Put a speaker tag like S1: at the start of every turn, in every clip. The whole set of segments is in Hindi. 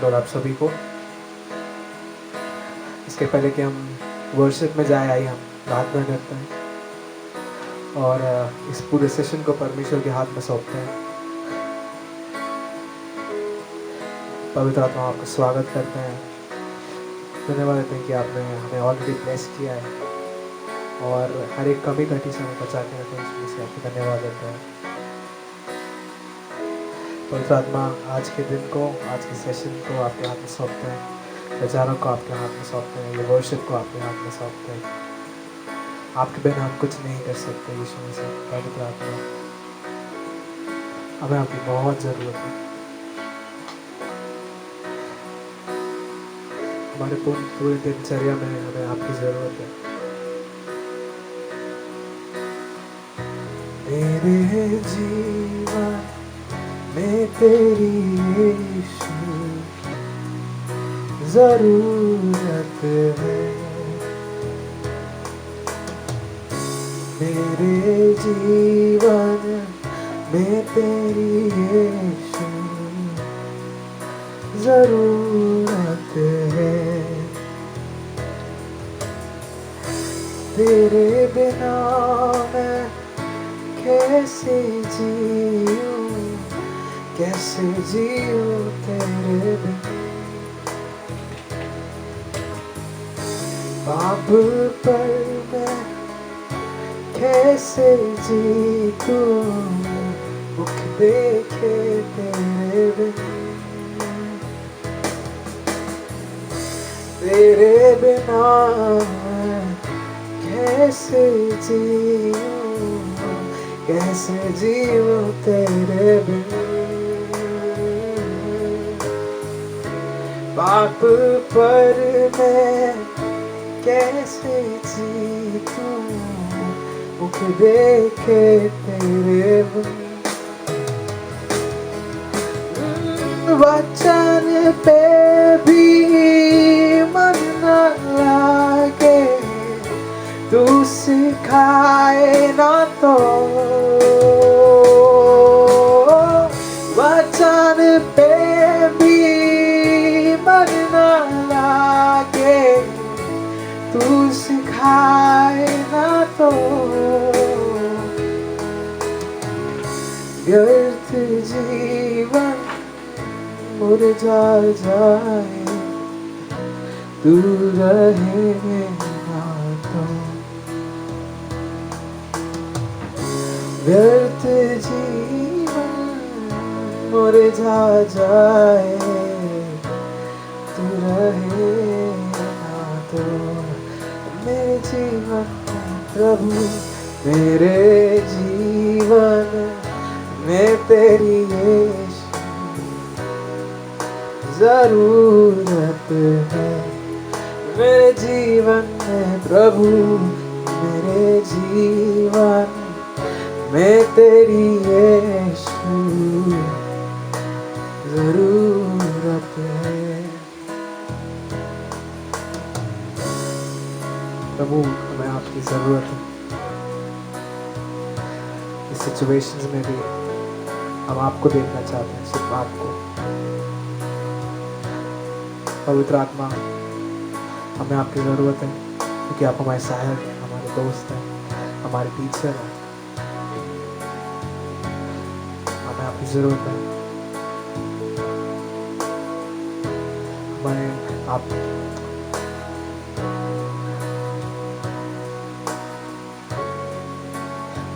S1: लॉर्ड आप सभी को। इसके पहले कि हम वर्शिप में जाए आइए हम प्रार्थना करते हैं और इस पूरे सेशन को परमेश्वर के हाथ में सौंपते हैं। पवित्र आत्मा आपका स्वागत करते हैं, धन्यवाद देते हैं कि आपने हमें ऑलरेडी ब्लेस किया है और हर एक कमी घटी से हमें बचा के रखें, इसलिए से आपको धन्यवाद देते हैं। पवित्र आत्मा आज के दिन को, आज के सेशन को आपके हाथ में सौंपते हैं, विचारों को आपके हाथ में सौंपते हैं, ये वर्शिप को आपके हाथ में सौंपते हैं। आपके बिना हम कुछ नहीं कर सकते यीशु मसीह। पवित्र आत्मा हमें आपकी बहुत ज़रूरत है, हमारे पूरे दिनचर्या में हमें आपकी ज़रूरत है। मेरे जीवन में तेरी यीशु ज़रूरत है, मेरे जीवन में तेरी यीशु ज़रूरत है। तेरे बिना मैं कैसे जीऊँ, कैसे जीऊँ तेरे बिना। पाप पर मैं कैसे जीतूँ, मुख देखे तेरे बिना। तेरे बिना कैसे जीऊँ, कैसे जीऊँ तेरे बिना। पाप पर मैं कैसे जीतूँ, मुख देखे तेरे बिना। वचन पे भी मन न लागे, तू सिखाए ना तो। वचन पे भी मन न लागे, तू सिखाए ना तो। व्यर्थ जीवन मुरझा जाए, तू रहे ना तो। व्यर्थ जीवन मुरझा जाए, तू रहे ना तो। मेरे जीवन में प्रभु, मेरे जीवन में तेरी यीशु ज़रूरत है। मेरे जीवन में प्रभु, मेरे जीवन में तेरी यीशु ज़रूरत है। प्रभु हमें आपकी ज़रूरत है। इस सिचुएशंस में भी हम आपको देखना चाहते हैं, सिर्फ आपको। पवित्र आत्मा हमें आपकी ज़रूरत है, क्योंकि आप हमारे सहायक हैं, हमारे दोस्त हैं, हमारे टीचर हैं। हमें आपकी ज़रूरत है। हमें आप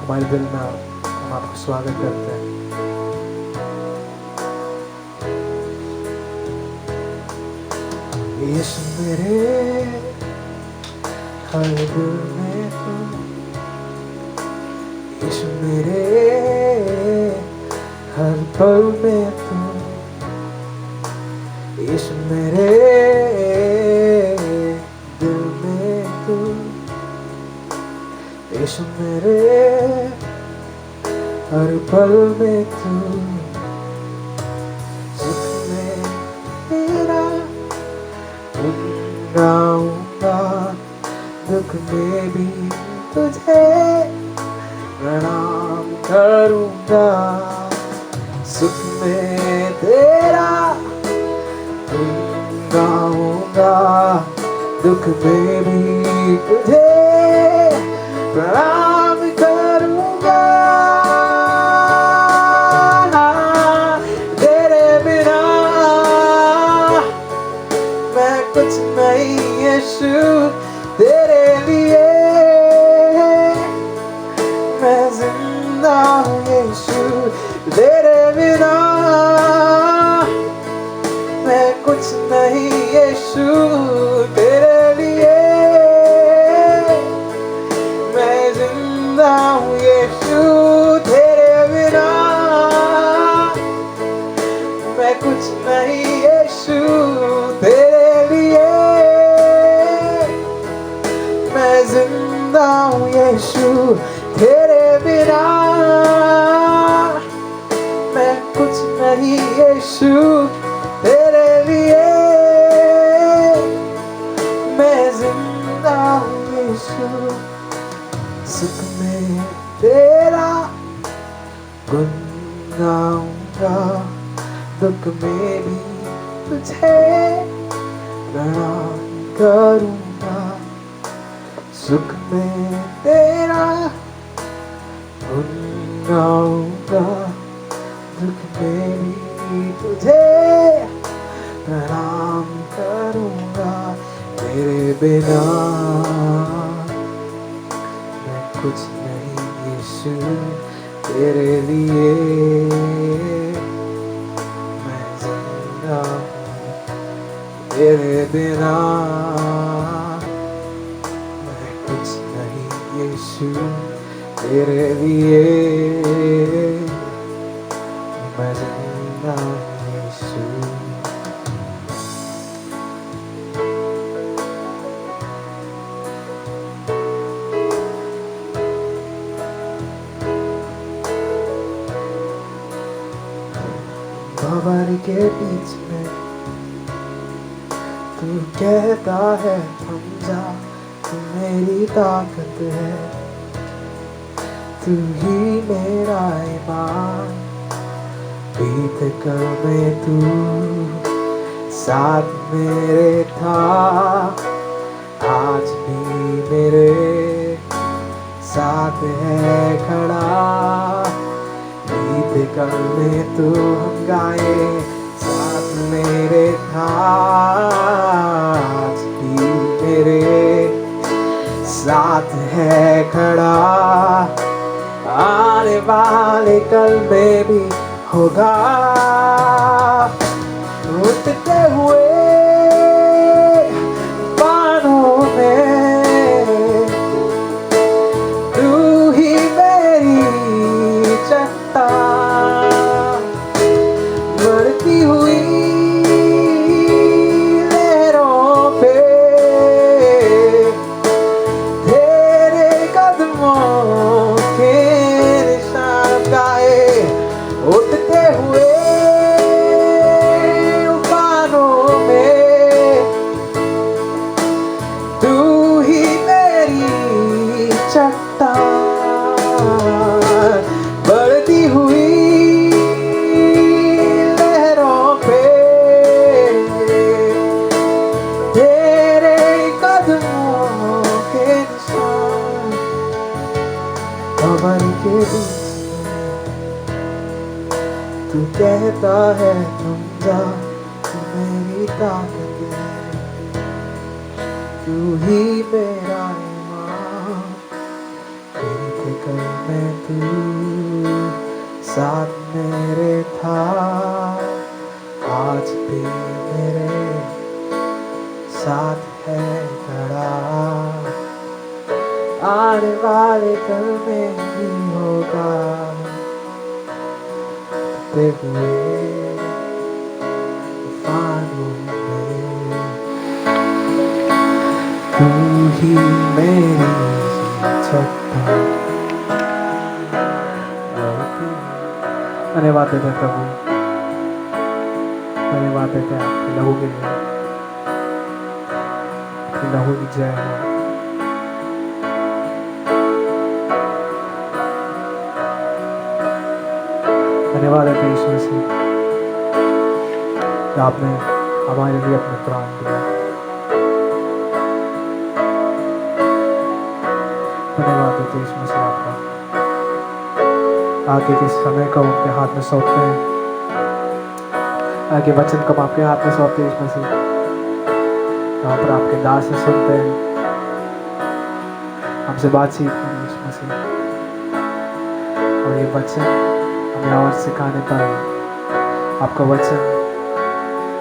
S1: हमारे दिल में हम आपका स्वागत करते हैं। यीशु मेरे हर दिल में तू, यीशु मेरे हर पल में तू, यीशु मेरे दिल में तू, यीशु मेरे हर पल में तू। सुख में तेरा गाऊंगा, दुख में भी तुझे प्रणाम करूंगा। सुख में तेरा गाऊंगा दुख में भी तुझे प्रणाम करूंगा। तेरे बिना मैं कुछ नहीं यीशु, तेरे लिए मैं जिंदा हूँ यीशु। तेरे बिना मैं कुछ नहीं यीशु, तेरे लिए मैं जिंदा हूँ यीशु। तेरे बिना मैं कुछ नहीं यीशु, तेरे लिए मैं जिंदा हूँ यीशु। तेरे बिना मैं कुछ नहीं यीशु, तेरे लिए मैं जिंदा हूँ यीशु। सुख में तेरा गुण गाऊंगा, दुख में भी तुझे प्रणाम करूंगा। सुख में तेरा गुण गाऊंगा, दुख में भी तुझे प्रणाम करूंगा। तेरे बिना मैं कुछ नहीं यीशु, तेरे लिए मैं जिंदा हूँ। तेरे बिना मैं कुछ नहीं यीशु, तेरे लिए मैं जिंदा हूँ यीशु। बाबर के बीच में तू कहता है थम जा, तू मेरी ताकत है, तू ही मेरा ईमान। बीत कर में तू साथ मेरे था, आज भी मेरे साथ है खड़ा। बीत कल में तू हम गाए, साथ मेरे था, आज भी मेरे साथ है खड़ा। आने वाले कल में भी होगा। उठते हुए बानों में तू ही मेरी चट्टान, बढ़ती हुई लहरों पे तेरे कदमों के निशान गाए। उठते हुए उफानों में तू ही मेरी चट्टान, बढ़ती हुई लहरों पे तेरे कदमों के निशान। खबर के बीच तू कहता है थम जा, तू मेरी ताकत है, तू ही मेरा ईमान। बीत कल में तू साथ मेरे था, आज भी मेरे साथ है खड़ा। आने वाले कल में भी होगा। हुए तूफानों में तू ही मेरी चट्टान। धन्यवाद देते प्रभु, धन्यवाद देते आपके लहू के लिए, आपके लहू की जय हो। धन्यवाद है यीशु मसीह कि आपने हमारे लिए अपने प्राण दिया। धन्यवाद देते यीशु मसीह आपका। आगे के समय को हम आपके हाथ में सौंपते हैं, आगे वचन को हम आपके हाथ में सौंपते हैं यीशु मसीह। यहाँ पर आपके दास से सुनते हैं, हमसे बातचीत करें यीशु मसीह, और ये वचन हमें और सिखाने पाए, आपका वचन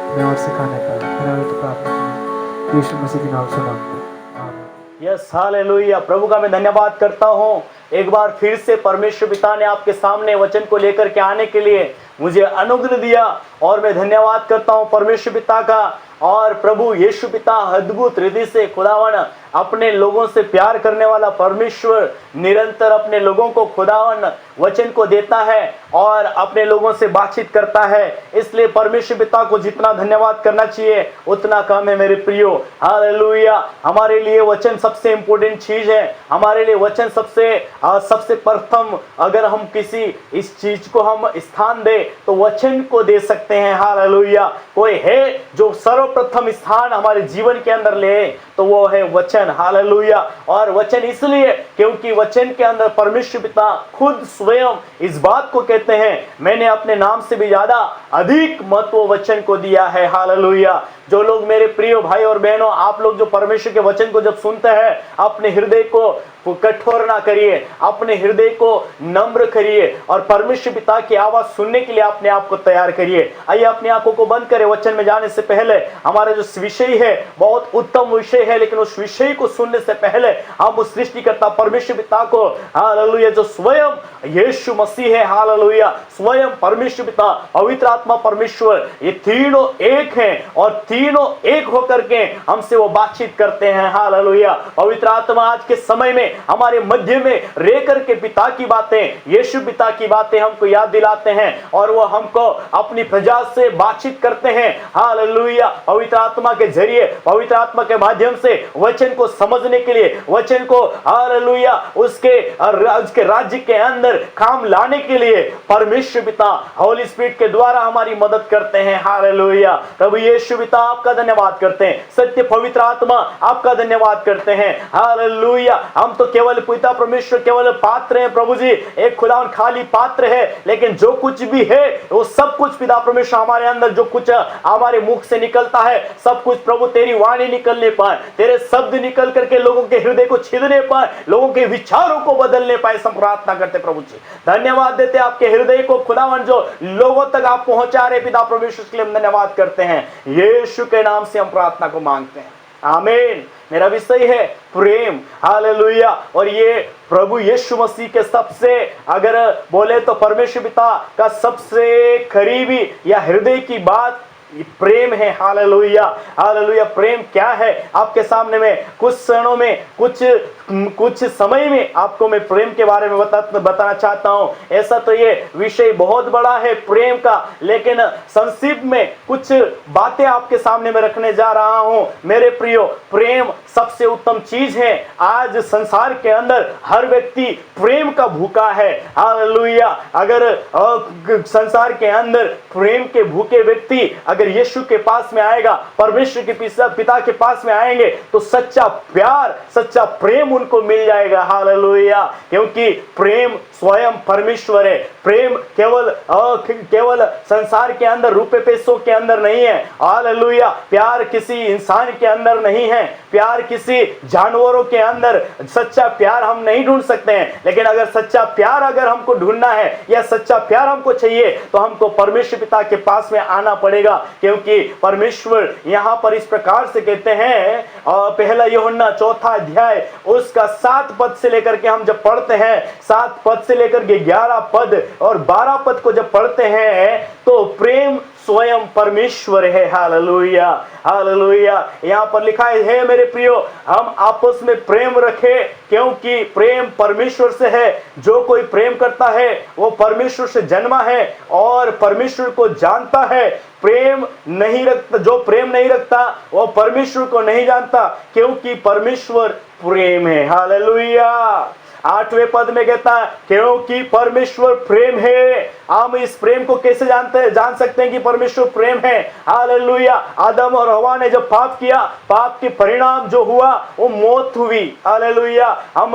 S1: हमें और सिखाने पाए। धन्यवाद की प्रार्थना करें यीशु मसीह के नाम से मांगते हैं, आमीन।
S2: Yes hallelujah. प्रभु का मैं धन्यवाद करता हूँ, एक बार फिर से परमेश्वर पिता ने आपके सामने वचन को लेकर के आने के लिए मुझे अनुग्रह दिया, और मैं धन्यवाद करता हूँ परमेश्वर पिता का। और प्रभु यीशु पिता अद्भुत रीति से खुदावन अपने लोगों से प्यार करने वाला परमेश्वर निरंतर अपने लोगों को खुदावन वचन को देता है और अपने लोगों से बातचीत करता है। इसलिए परमेश्वर पिता को जितना धन्यवाद करना चाहिए उतना कम है मेरे प्रियो। हालेलुया। हमारे लिए वचन सबसे इंपॉर्टेंट चीज है, हमारे लिए वचन सबसे प्रथम, अगर हम किसी इस चीज को हम स्थान दे तो वचन को दे सकते हैं। हालेलुया। कोई है जो सर्वप्रथम स्थान हमारे जीवन के अंदर ले तो वो है वचन। हालेलुया। और वचन इसलिए क्योंकि वचन के अंदर परमेश्वर पिता खुद स्वयं इस बात को कहते हैं, मैंने अपने नाम से भी ज्यादा अधिक महत्व वचन को दिया है। हालेलुया। जो लोग मेरे प्रिय भाई और बहनों, आप लोग जो परमेश्वर के वचन को जब सुनते हैं, अपने हृदय को कठोर ना करिए, अपने हृदय को नम्र करिए और परमेश्वर पिता की आवाज सुनने के लिए अपने आप को तैयार करिए। आइए अपनी आंखों को बंद करें। वचन में जाने से पहले हमारा जो विषय है बहुत उत्तम विषय है, लेकिन उस विषय को सुनने से पहले हम उस सृष्टिकर्ता परमेश्वर पिता को, हालेलुया, जो स्वयं यीशु मसीह है, हालेलुया, स्वयं परमेश्वर पिता, पवित्र आत्मा परमेश्वर, ये तीनों एक हैं और तीनों एक होकर के हमसे वो बातचीत करते हैं। हालेलुया। पवित्र आत्मा आज के समय में हमारे मध्य में रह करके पिता की बातें, यीशु पिता की बातें हमको याद दिलाते हैं और वो हमको अपनी प्रजा से बातचीत करते हैं। हालेलुया। पवित्र आत्मा के जरिए, पवित्र आत्मा के माध्यम से वचन को समझने के लिए, वचन को हालेलुया उसके राज्य के अंदर काम लाने के लिए परमेश्वर पिता होली स्पिरिट के द्वारा हमारी मदद करते हैं। हालेलुया। प्रभु यीशु पिता आपका धन्यवाद करते हैं, सत्य पवित्र आत्मा आपका धन्यवाद करते हैं। हालेलुया। हम तो केवल पिता परमेश्वर केवल पात्र हैं प्रभु जी, एक खुदावन खाली पात्र है, लेकिन जो कुछ भी है वो सब कुछ पिता परमेश्वर हमारे अंदर जो कुछ हमारे मुख से निकलता है, सब कुछ प्रभु तेरी वाणी निकलने पर, तेरे शब्द निकल करके लोगों के हृदय को छीनने पर, लोगों के विचारों को बदलने पाए, सब प्रार्थना करते प्रभु जी। धन्यवाद देते आपके हृदय को खुदावन जो लोगों तक आप पहुंचा रहे पिता परमेश्वर के लिए हम धन्यवाद करते हैं। यीशु के नाम से हम प्रार्थना को मांगते हैं, आमीन। मेरा विषय है प्रेम। हालेलुया। और ये प्रभु यीशु मसीह के सबसे, अगर बोले तो परमेश्वर पिता का सबसे करीबी या हृदय की बात प्रेम है। हालेलुया। हालेलुया। प्रेम क्या है आपके सामने में कुछ क्षणों में, कुछ समय में आपको मैं प्रेम के बारे में बताना चाहता हूं। ऐसा तो ये विषय बहुत बड़ा है प्रेम का, लेकिन संक्षिप्त में कुछ बातें आपके सामने में रखने जा रहा हूं। मेरे प्रियो, प्रेम सबसे उत्तम चीज है। आज संसार के अंदर हर व्यक्ति प्रेम का भूखा है। हालेलुया। अगर संसार के अंदर प्रेम के भूखे व्यक्ति अगर यीशु के पास में आएगा, परमेश्वर के पिता के पास में आएंगे, तो सच्चा प्यार, सच्चा प्रेम उनको मिल जाएगा। हालेलुया। क्योंकि प्रेम स्वयं परमेश्वर है। प्रेम केवल संसार के अंदर रुपए पैसों के अंदर नहीं है। हालेलुया। प्यार किसी इंसान के अंदर नहीं है, प्यार किसी जानवरों के अंदर सच्चा प्यार हम नहीं ढूंढ सकते हैं। लेकिन अगर सच्चा प्यार अगर हमको ढूंढना है या सच्चा प्यार हमको चाहिए तो हमको परमेश्वर पिता के पास में आना पड़ेगा। क्योंकि परमेश्वर यहां पर इस प्रकार से कहते हैं, पहला यूहन्ना 4 अध्याय उसका 7 पद से लेकर के हम जब पढ़ते हैं, 7 पद से लेकर के 11 पद और 12 पद को जब पढ़ते हैं तो प्रेम स्वयं परमेश्वर है। हालेलुया। हालेलुया। यहाँ पर लिखा है मेरे प्रियो, हम आपस में प्रेम रखें क्योंकि प्रेम परमेश्वर से है। जो कोई प्रेम करता है वो परमेश्वर से जन्मा है और परमेश्वर को जानता है। प्रेम नहीं रखता, जो प्रेम नहीं रखता वो परमेश्वर को नहीं जानता, क्योंकि परमेश्वर प्रेम है। हालेलुया। 8वें पद में कहता है क्योंकि परमेश्वर प्रेम है। हम इस प्रेम को कैसे जान सकते हैं कि परमेश्वर प्रेम है? हालेलुया। आदम और हवा ने जब पाप किया, पाप के परिणाम जो हुआ वो मौत हुई। हालेलुया। हम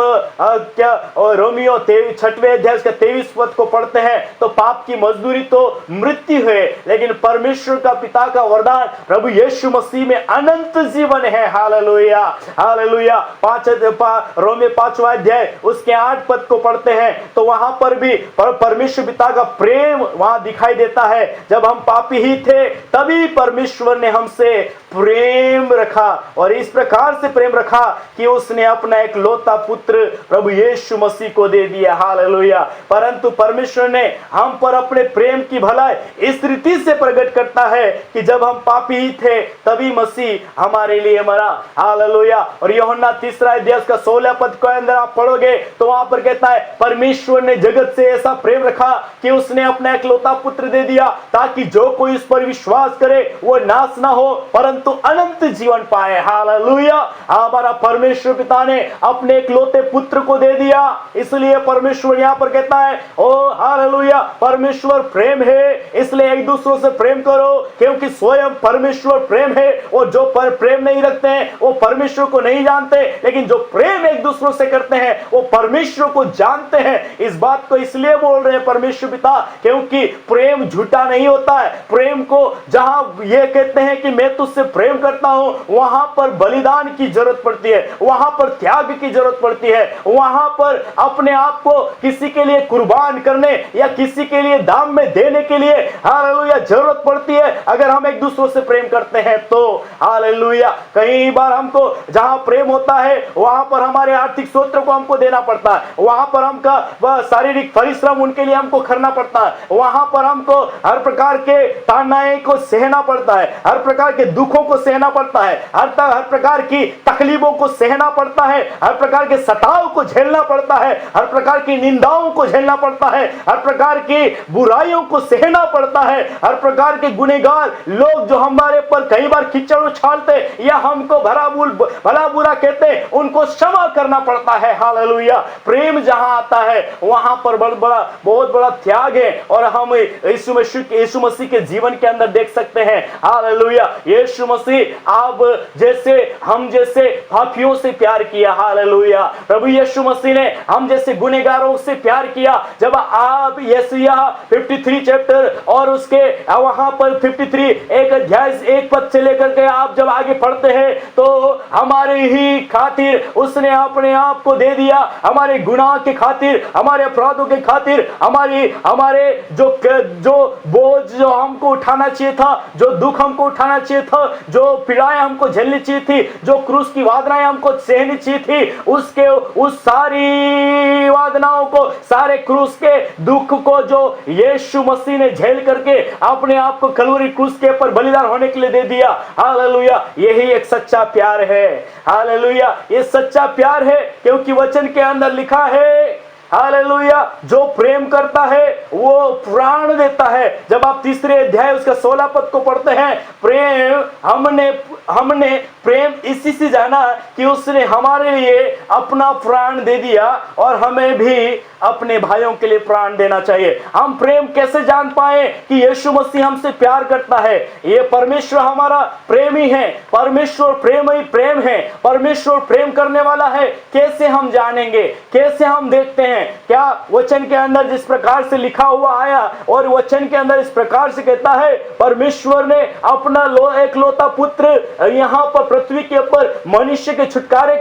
S2: क्या रोमियो 6वें अध्याय का 23 पद को पढ़ते हैं तो पाप की मजदूरी तो मृत्यु है, लेकिन परमेश्वर का पिता का वरदान प्रभु यीशु मसीह में अनंत जीवन है। Hallelujah, hallelujah. रोमियो 5वां अध्याय उसके 8 पद को पढ़ते हैं तो वहां पर भी परमेश्वर पिता का प्रेम वहां दिखाई देता है। जब हम पापी ही थे तभी परमेश्वर ने हमसे प्रेम रखा, और इस प्रकार से प्रेम रखा कि उसने अपना एक लौता पुत्र प्रभु यीशु मसीह को दे दिया। हालेलुया। परंतु परमेश्वर ने हम पर अपने प्रेम की भलाई इस रीति से प्रकट करता है कि जब हम पापी ही थे तभी मसीह हमारे लिए मरा। हालेलुया। और यूहन्ना 3 अध्याय का 16 पद को अंदर आप पढ़ोगे तो वहां पर कहता है परमेश्वर ने जगत से ऐसा प्रेम रखा कि उसने अपना एकलौता पुत्र दे दिया ताकि जो कोई उस पर विश्वास करे वो नाश ना हो परंतु अनंत जीवन पाए। हालेलुया। हमारा परमेश्वर पिता ने अपने एकलौते पुत्र को दे दिया, इसलिए परमेश्वर यहां पर कहता है ओ हालेलुया, परमेश्वर प्रेम है, इसलिए एक दूसरों से प्रेम करो क्योंकि स्वयं परमेश्वर प्रेम है। और जो पर प्रेम नहीं रखते हैं वो परमेश्वर को नहीं जानते, लेकिन जो प्रेम एक दूसरों से करते हैं वो परमेश्वर को जानते हैं। इस बात को इसलिए बोल रहे हैं परमेश्वर पिता क्योंकि प्रेम झूठा नहीं होता है। प्रेम को जहां ये कहते हैं कि मैं तुझसे प्रेम करता हूं, वहां पर बलिदान की जरूरत पड़ती है, वहां पर त्याग की जरूरत पड़ती है, वहां पर अपने आप को किसी के लिए कुर्बान करने या किसी के लिए दाम में देने के लिए हालेलुया जरूरत पड़ती है। अगर हम एक दूसरों से प्रेम करते हैं तो हालेलुया। कई बार हमको जहां प्रेम होता है वहां पर हमारे आर्थिक स्रोत को हमको देना पड़ता है, वहां पर हमका शारीरिक परिश्रम उनके लिए हमको करना पड़ता है, वहां पर हमको हर प्रकार के तानाए को सहना पड़ता है, हर प्रकार के दुखों को सहना पड़ता है, हर प्रकार की तकलीफों को सहना पड़ता है, हर प्रकार के सताव को झेलना पड़ता है, हर प्रकार की निंदाओं को झेलना पड़ता है, हर प्रकार की बुराइयों को सहना पड़ता है, हर प्रकार के गुनहगार लोग जो हमारे पर कई बार कीचड़ उछालते या हमको भला बुरा कहते उनको क्षमा करना पड़ता है। हालेलुया। प्रेम जहां आता है वहां पर बहुत बड़ा त्याग है, और हम यीशु मसीह के जीवन के अंदर देख सकते हैं। हालेलुया। यीशु मसीह आप जैसे हम जैसे पापियों से प्यार किया। हालेलुया। प्रभु यीशु मसीह ने हम जैसे गुनहगारों से प्यार किया। जब आप यशायाह 53 चैप्टर और उसके वहां पर 53 एक अध्याय 1 पद से लेकर के आप जब आगे पढ़ते हैं तो हमारे ही खातिर उसने अपने आप को दे दिया, हमारे गुनाह के खातिर, हमारे अपराधों के खातिर, हमारे जो बोझ जो हमको उठाना चाहिए था, जो दुख हमको उठाना चाहिए था, जो पीड़ाएं हमको झेलनी चाहिए थी, जो क्रूस की वादनाएं हमको सहनी चाहिए थी, उसके उस सारी वादनाओं को, सारे क्रूस के दुख को जो यीशु मसीह ने झेल करके अपने आप को कलवरी क्रूस के ऊपर बलिदान होने के लिए दे दिया। हालेलुया। यही एक सच्चा प्यार है। हालेलुया। ये सच्चा प्यार है क्योंकि वचन के अंदर लिखा है हालेलुया, जो प्रेम करता है वो प्राण देता है। जब आप 3 अध्याय उसका 16 पद को पढ़ते हैं, प्रेम हमने प्रेम इसी से जाना कि उसने हमारे लिए अपना प्राण दे दिया, और हमें भी अपने भाइयों के लिए प्राण देना चाहिए। हम प्रेम कैसे जान पाए कि यीशु मसीह हमसे प्यार करता है? ये परमेश्वर हमारा प्रेमी है, परमेश्वर प्रेम ही प्रेम है, परमेश्वर प्रेम करने वाला है। कैसे हम जानेंगे, कैसे हम देखते हैं? क्या वचन के अंदर जिस प्रकार से लिखा हुआ आया, और वचन के अंदर इस प्रकार से कहता है परमेश्वर ने अपना एकलौता पुत्र यहाँ पर पृथ्वी के ऊपर मनुष्य के छुटकारे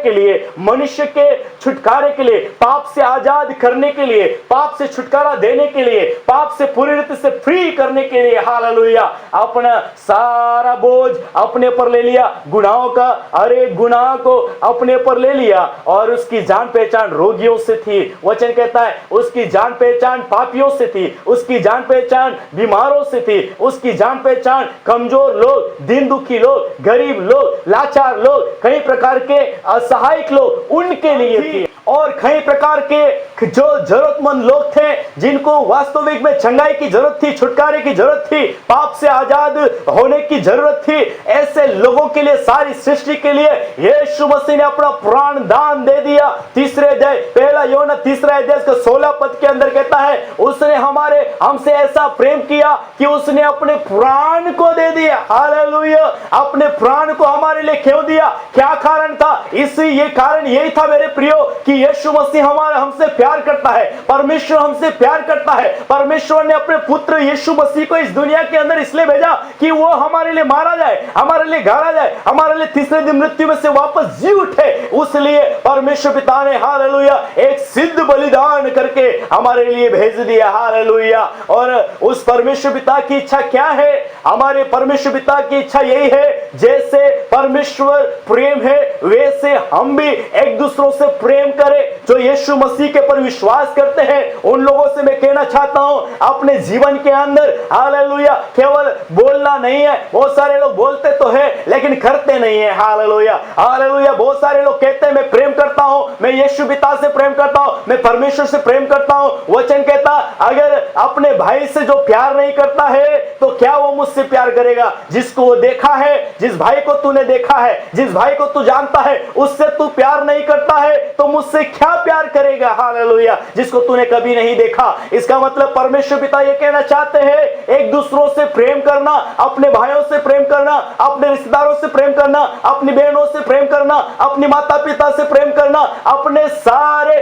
S2: के लिए, पाप से आजाद करने के लिए, पाप से छुटकारा देने के लिए, पाप से पूरी रीति से फ्री करने के लिए हालेलुया अपना सारा बोझ अपने पर ले लिया, गुनाहों का हर एक गुनाह को अपने पर ले लिया। और उसकी जान पहचान रोगियों से थी। वचन कहता है उसकी जान पहचान पापियों से थी, उसकी जान पहचान बीमारों से थी, उसकी जान पहचान कमजोर लोग, दिन दुखी लोग, गरीब लोग, लाचार लोग, कई प्रकार के असहायक लोग, उनके लिए थी। और कई प्रकार के जो जरूरतमंद लोग थे, जिनको वास्तविक में चंगाई की जरूरत थी, छुटकारे की जरूरत थी, पाप से आजाद होने की जरूरत थी, ऐसे लोगों के लिए, सारी सृष्टि के लिए यीशु मसीह ने अपना प्राण दान दे दिया। तीसरे अध्याय, पहला यूहन्ना तीसरा अध्याय का 16 पद के अंदर कहता है, उसने हमसे ऐसा प्रेम किया कि उसने अपने प्राण को दे दिया। हालेलुया! अपने प्राण को हमारे लिए क्यों दिया? क्या कारण था? ये कारण यही था मेरे प्रियो कि यीशु मसीह हमसे प्यार करता है, परमेश्वर हमसे प्यार करता है। परमेश्वर ने अपने पुत्र यीशु मसीह को इस दुनिया के अंदर इसलिए भेजा कि वो हमारे लिए मारा जाए, हमारे लिए गाड़ा जाए, हमारे लिए तीसरे दिन मृत्यु में से वापस जी उठे। उसलिए परमेश्वर पिता ने हालेलुया एक सिद्ध बलिदान करके हमारे लिए भेज दिया। हालेलुया! और उस परमेश्वर पिता की इच्छा क्या है? हमारे परमेश्वर पिता की इच्छा यही है, जैसे परमेश्वर प्रेम है वैसे हम भी एक दूसरों से प्रेम करें। जो यीशु मसीह के पर विश्वास करते हैं उन लोगों से मैं कहना चाहता हूं, अपने जीवन के अंदर हालेलुया केवल बोलना नहीं है। बहुत सारे लोग बोलते तो है लेकिन करते नहीं है। हालेलुया! हालेलुया! बहुत सारे लोग कहते हैं मैं प्रेम करता हूं, मैं यीशु पिता से प्रेम करता हूं, मैं परमेश्वर से प्रेम करता हूं। वचन कहता अगर अपने भाई से जो प्यार नहीं करता है तो क्या वो मुझसे प्यार करेगा? जिसको वो देखा है, जिस भाई को तूने देखा है, जिस भाई को तू जानता है, उससे तू प्यार नहीं करता है तो मुझसे क्या प्यार करेगा? हालेलुया! जिसको तूने कभी नहीं देखा। इसका मतलब परमेश्वर पिता ये कहना चाहते हैं, एक दूसरों से प्रेम करना, अपने भाइयों से प्रेम करना, अपने रिश्तेदारों से प्रेम करना, अपनी बहनों से प्रेम करना, अपने माता पिता से प्रेम करना, अपने सारे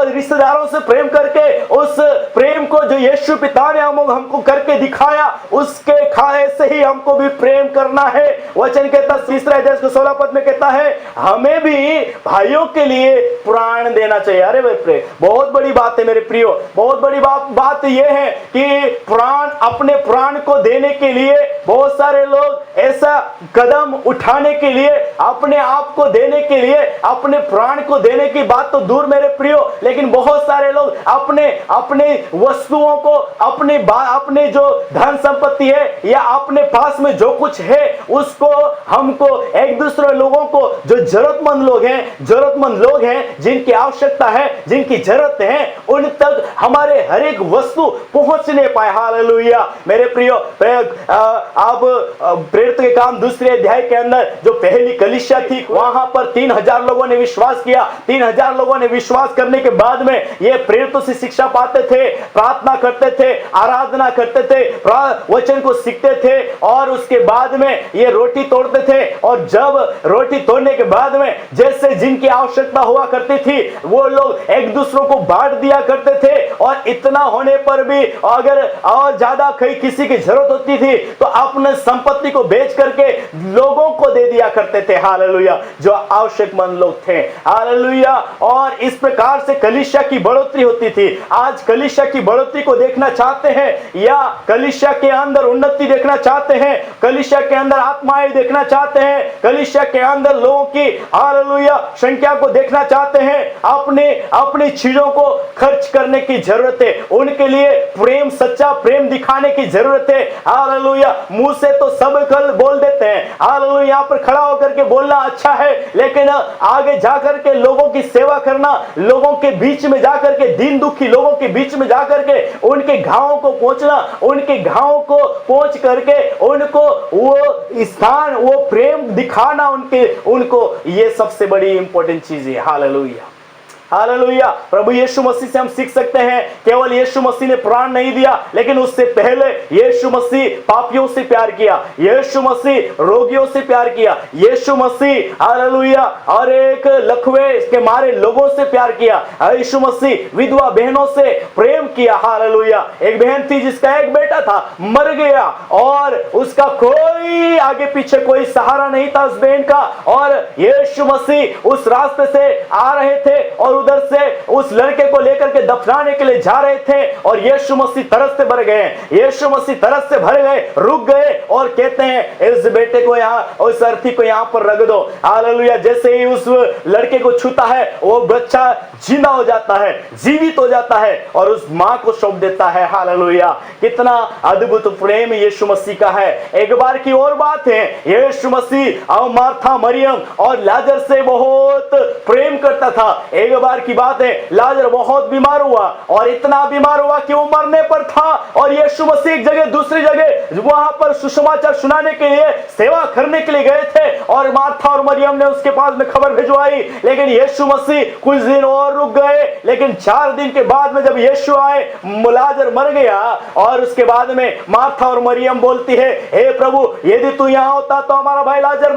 S2: रिश्तेदारों से प्रेम करके उस प्रेम को जो यीशु पिता ने हमको करके दिखाया, उसके खाए से ही हमको भी प्रेम करना है। वचन कहता तीसरा अध्याय 16 पद में कहता है, हमें भी भाइयों के लिए प्राण देना चाहिए। अरे भाई, बहुत बड़ी बात है मेरे प्रियो, बहुत बड़ी बात यह है कि प्राण, अपने प्राण को देने के लिए बहुत सारे लोग ऐसा कदम उठाने के लिए, अपने आप को देने के लिए, अपने प्राण को देने की बात तो दूर मेरे प्रियो, लेकिन बहुत सारे लोग अपने वस्तुओं को, अपने जो धन संपत्ति है या अपने पास में जो कुछ है उसको हमको एक दूसरे लोगों को, जो जरूरतमंद लोग हैं जिनकी आवश्यकता है, जिनकी जरूरत है, उन तक हमारे हर एक वस्तु पहुंचने पाए। हालेलुया! मेरे प्रियो, अब प्रेरित के काम दूसरे अध्याय के अंदर जो पहली कलीसिया थी, वहां पर 3000 लोगों ने विश्वास किया। 3000 लोगों ने विश्वास करने के बाद में ये प्रेरितों से शिक्षा पाते थे, प्रार्थना करते थे, आराधना करते थे, वचन को सीखते थे और उसके बाद में ये रोटी तोड़ते थे। और जब रोटी तोड़ने के बाद में जैसे जिनकी आवश्यकता हुआ करती थी वो लोग एक दूसरों को बांट दिया करते थे। और इतना होने पर भी अगर और ज्यादा किसी की जरूरत होती थी तो अपने संपत्ति को बेच करके लोगों को दे दिया करते थे। हालेलुया! जो आवश्यकमंद लोग थे। हालेलुया! और इस प्रकार से कलीसिया की बढ़ोतरी होती थी। आज कलीसिया की बढ़ोतरी को देखना चाहते हैं या कलीसिया के अंदर उन्नति देखना चाहते हैं, कलीसिया के अंदर आत्माएं देखना चाहते हैं, कलीसिया के अंदर लोगों की हालेलुया संख्या को देखना चाहते हैं, अपनी चीजों को खर्च करने की जरूरत है। उनके लिए प्रेम, सच्चा प्रेम दिखाने की जरूरत है। हालेलुया! मुंह से तो सब कल बोल देते हैं, हालेलुया, यहाँ पर खड़ा होकर के बोलना अच्छा है, लेकिन आगे जाकर के लोगों की सेवा करना, लोगों के बीच में जाकर के, दीन दुखी लोगों के बीच में जाकर के उनके घावों को पहुंचना, उनके घावों को पहुंच करके उनको वो स्थान, वो प्रेम दिखाना, उनको ये सबसे बड़ी इंपॉर्टेंट चीज है। हालेलुया! हालेलुया! प्रभु यीशु मसीह से हम सीख सकते हैं, केवल यीशु मसीह ने प्राण नहीं दिया, लेकिन उससे पहले यीशु मसीह पापियों से प्यार किया, यीशु मसीह रोगियों से प्यार किया, यीशु मसीह हालेलुया और एक लकवे के मारे लोगों से प्यार किया, यीशु मसीह विधवा बहनों से प्रेम किया। हालेलुया! एक बहन थी जिसका एक बेटा था, मर गया और उसका कोई आगे पीछे कोई सहारा नहीं था उस बहन का, और यीशु मसीह उस रास्ते से आ रहे थे और उधर से उस लड़के को लेकर के दफनाने के लिए जा रहे थे, और यीशु मसीह तरस से भर गए, यीशु मसीह तरस से भर गए, रुक गए और कहते हैं इस बेटे को यहाँ, उस अर्थी को यहाँ पर रख दो। हालेलुया! जैसे ही उस लड़के को छूता है वो बच्चा जिंदा हो जाता है, जीवित हो जाता है और उस मां को सौंप देता है। हालेलुया! कितना अद्भुत प्रेम यीशु मसीह का है। एक बार की और बात है, यीशु मसीह और मार्था, मरियम और लाजर से बहुत प्रेम करता था। एक बार बार की बात है, लाजर बहुत बीमार हुआ और इतना बीमार हुआ कि वो मरने पर था। और यीशु मसीह एक जगह दूसरी जगह वहां पर सुसमाचार सुनाने के लिए, सेवा करने के लिए गए थे और मार्था और मरियम ने उसके पास में खबर भिजवाई। लेकिन यीशु मसीह कुछ दिन और रुक गए। लेकिन 4 दिन के बाद में जब यीशु आए, लाजर मर गया और उसके बाद में मार्था और मरियम बोलती है, हे प्रभु, यदि तू यहाँ होता तो हमारा भाई लाजर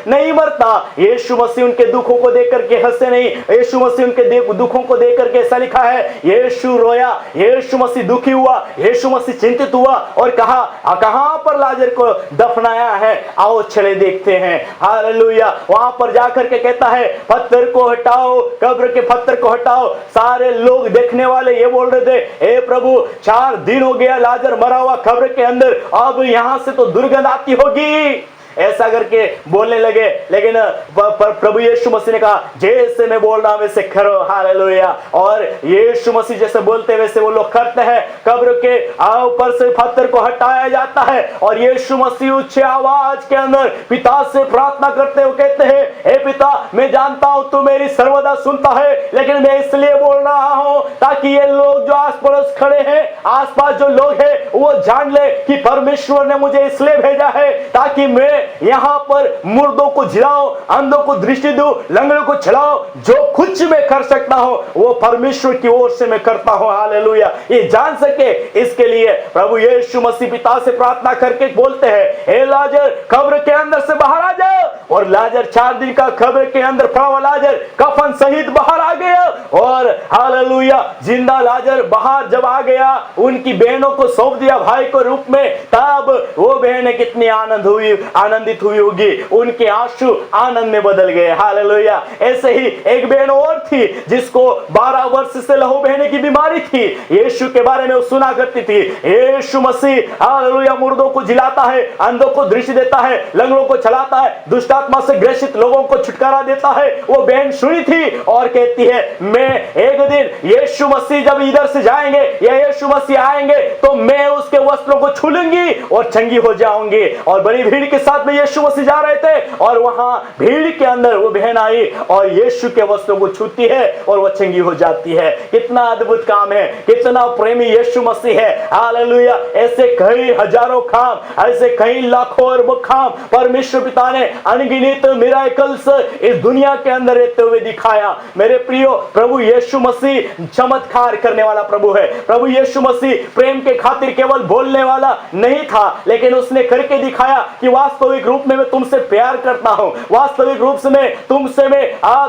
S2: नहीं मरता। यीशु मसीह उनके दुखों को देख करके हंसे नहीं। यीशु मसीह उनके दुखों को देख करके ऐसा लिखा है, यीशु रोया, यीशु मसीह दुखी हुआ, यीशु मसीह चिंतित हुआ और कहा, कहां पर लाजर को दफनाया है, आओ चले देखते हैं। हालेलुया। वहां पर जाकर के कहता है, पत्थर को हटाओ, कब्र के पत्थर को हटाओ। सारे लोग देखने वाले ये बोल रहे थे, हे प्रभु, 4 दिन हो गया लाजर मरा हुआ कब्र के अंदर, अब यहां से तो दुर्गंध आती होगी, ऐसा करके बोलने लगे। लेकिन प्रभु यीशु मसीह ने कहा, जैसे मैं बोल रहा हूं वैसे करो। हालेलुया। और यीशु मसीह जैसे बोलते वैसे वो लोग करते हैं। कब्र के ऊपर से पत्थर को हटाया जाता है और यीशु मसीह उच्च आवाज के अंदर पिता से प्रार्थना करते हुए कहते हैं, हे पिता, मैं जानता हूं तू मेरी सर्वदा सुनता है, लेकिन मैं इसलिए बोल रहा हूं ताकि ये लोग जो आस पड़ोस खड़े हैं, आसपास जो लोग हैं, वो जान ले कि परमेश्वर ने मुझे इसलिए भेजा है ताकि मैं यहां पर मुर्दों को जिलाओ, अंधों को दृष्टि दूं, लंगड़ों को चलाओ। जो कुछ मैं कर सकता हूं वो परमेश्वर की ओर से मैं करता हूं। हालेलुया। ये जान सके इसके लिए प्रभु यीशु मसीह पिता से प्रार्थना करके बोलते हैं, हे लाजर, कब्र के अंदर से बाहर आ जाओ। और लाजर 4 दिन का कब्र के अंदर पड़ा हुआ लाजर कफन सहित बाहर आ गया। और हालेलुया, जिंदा लाजर बाहर जब आ गया, उनकी बहनों को सौंप दिया भाई को रूप में, तब वो बहनें कितनी आनंदित हुई होगी, उनके आंसू आनंद में बदल गए। हालेलुया। ऐसे ही एक बहन और थी जिसको 12 वर्ष से लहू बहने की बीमारी थी। यीशु के बारे में वो सुना करती थी, यीशु मसीह हालेलुया मुर्दों को जिलाता है, अंधों को दृष्टि देता है, लंगड़ों को चलाता है, दुष्ट आत्मा से ग्रसित लोगों को छुटकारा देता है। वो बहन सुनी थी और कहती है, मैं एक दिन यीशु मसीह जब इधर से जाएंगे या यीशु मसीह आएंगे तो मैं उसके वस्त्रों को छू लूंगी और चंगी हो जाऊंगी। और बड़ी भीड़ के साथ में यीशु मसीह जा रहे थे और वहां भीड़ के अंदर वो बहन आई और यीशु के वस्त्रों को छूती है और वो चंगी हो जाती है। कितना अद्भुत काम है, कितना प्रेमी यीशु मसीह है। हालेलुया। ऐसे कई हजारों काम, ऐसे कई लाखों अरबों काम परमेश्वर पिता ने अनगिनत मिराकल्स इस दुनिया के अंदर रहते हुए दिखाया। मेरे प्रियो, प्रभु यीशु मसीह चमत्कार करने वाला प्रभु है। प्रभु यीशु मसीह प्रेम के खातिर केवल बोलने वाला नहीं था, लेकिन उसने करके दिखाया कि वास्तविक रूप में मैं तुमसे प्यार करता हूं, वास्तविक रूप से मैं तुमसे मैं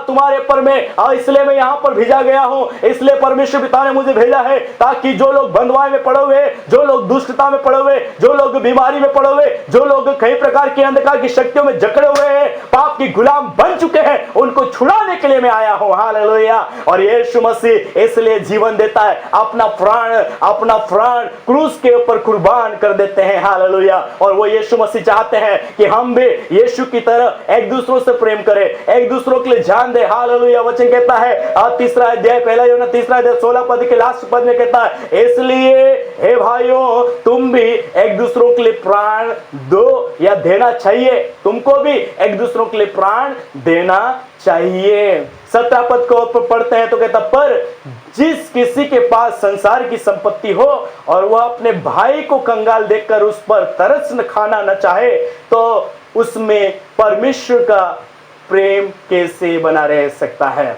S2: तुम्हारे पर मैं इसलिए मैं यहां पर भेजा गया हूं। इसलिए परमेश्वर पिता ने मुझे भेजा है ताकि जो लोग बंधुआई में पड़े हुए, जो लोग दुष्टता में पड़े हुए, जो लोग बीमारी में पड़े हुए, जो लोग कई प्रकार की अंधकार की शक्तियों में जकड़े हुए हैं, पाप की गुलाम बन चुके हैं, उनको छुड़ाने के लिए मैं आया हूं। हालेलुया। और यीशु मसीह इसलिए जीवन देता है, अपना प्राण क्रूस के ऊपर कुर्बान कर देते हैं। हालेलुया। और वो यीशु मसीह चाहते हैं कि हम भी यीशु की तरह एक दूसरों से प्रेम करें, एक दूसरों के लिए जान दे। हालेलुया। वचन कहता है 3 अध्याय 1 यूहन्ना 3 अध्याय 16 पद के लास्ट पद में कहता है, इसलिए हे भाइयों, तुम भी एक दूसरों के लिए प्राण दो या देना चाहिए। तुमको भी एक दूसरों के लिए प्राण देना चाहिए। 17 पद को पढ़ते हैं तो कहता, पर जिस किसी के पास संसार की संपत्ति हो और वह अपने भाई को कंगाल देखकर उस पर तरस न खाना न चाहे, तो उसमें परमेश्वर का प्रेम कैसे बना रह सकता है।